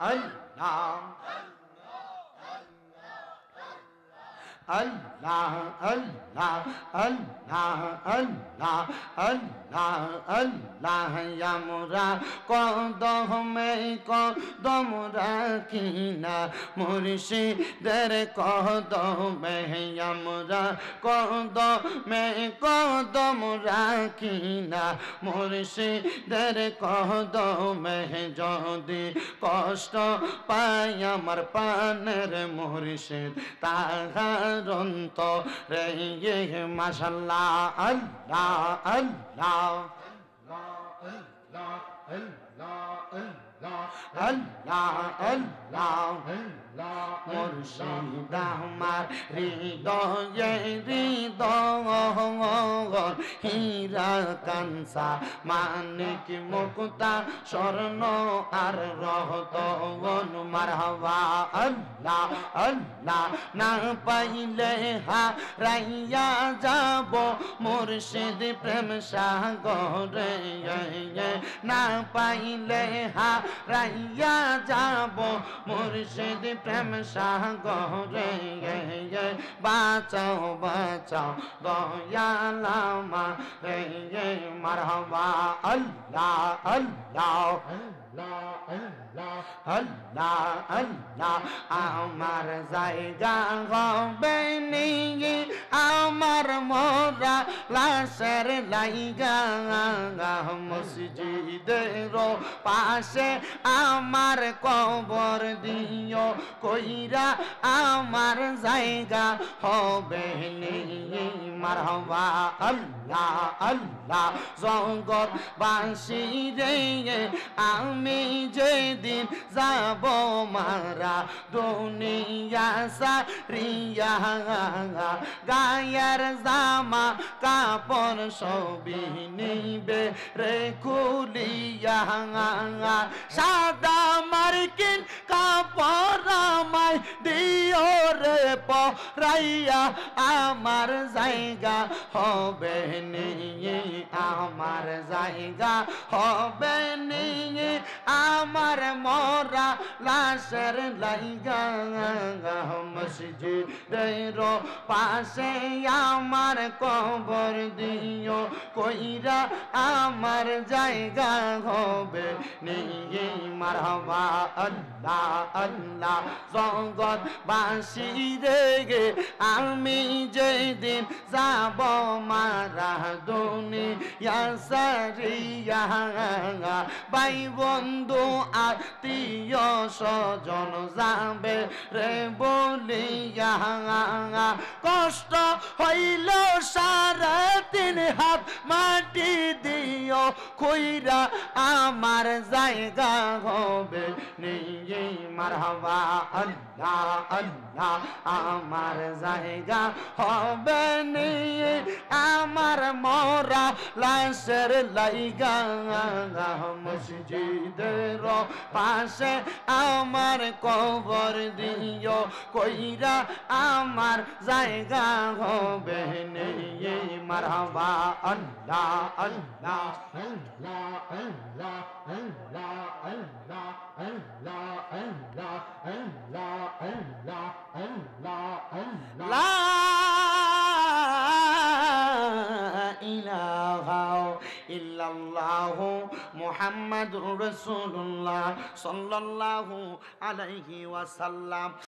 আল্লাহ আল্লাহ আল্লাহ আল্লাহ আল্লাহ আল্লাহ আল্লাহ আমরা কদমে কদম রাখিনা মুর্শিদের কদমে আমরা কদমে কদম রাখিনা মুর্শিদের কদমে যদি কষ্ট পাই আমার পানের মুর্শিদ তাহার রে মাশাআল্লাহ আল্লাহ আল্লাহ আল্লাহ আল্লাহ মুর্শিদ আমার হৃদয়ে হৃদয় হীরা কাঞ্চা মানিক মুক্তা স্বর্ণ আর রতন মারহাবা আল্লাহ আল্লাহ না পাইলে হারাইয়া যাব মুর্শিদ প্রেম সাগরে না পাইলে হারাইয়া যাব মুর্শিদ প্রেম সাগরে বাঁচাও বাঁচাও দয়াল আমারে মারহাবা আল্লাহ আল্লাহ আল্লাহ আল্লাহ আমার জায়গা হবে নিয়ে আমার মোরা লাশের লাইগা মসজিদের পাশে আমার কবর দিও কইরা আমার জায়গা হবে নিয়ে মারহাবা আল্লাহ আল্লাহ জগৎ বাসী রে আমি যেদিন যাব মারা দুনিয়া সারিয়া গায়ের জামা কাপড় সবই নিবে রে খুলিয়া সাদা মার্কিন কাপড় আমায় দিও রে পরাইয়া আমার জায়গা হবে নিয়ে আমার জায়গা হবে নিয়ে আমার মোরা লাশের লাইগা মসজিদের পাশে আমার কবর দিও কইরা আমার জায়গা হবে নিয়ে মারহাবা আল্লাহ আল্লাহ জগৎ বাসী রে আমি যেদিন যাব মারা দুনিয়া সারিয়া ভাই বন্ধু আত্মীয় স্বজন যাবে রে বলিয়া কষ্ট হইল সারা তিন হাত মাটি দিও কইরা আমার জায়গা হবে নিয়ে মারহাবা আল্লাহ আল্লাহ আমার জায়গা হবে নিয়ে আমার মোরা লাশের লাইগা মসজিদের পাশে আমার কবর দিও কইরা আমার জায়গা হবে নিয়ে মারহাবা আল্লাহ আল্লাহ আল্লাহ আল্লাহ আল্লাহ আল্লাহ আল্লাহ আল্লাহ আল্লাহ আল্লাহ আল্লাহ আল্লাহ লা ইলাহা ইল্লাল্লাহু মুহাম্মাদুর রাসূলুল্লাহ সাল্লাল্লাহু আলাইহি ওয়াসাল্লাম।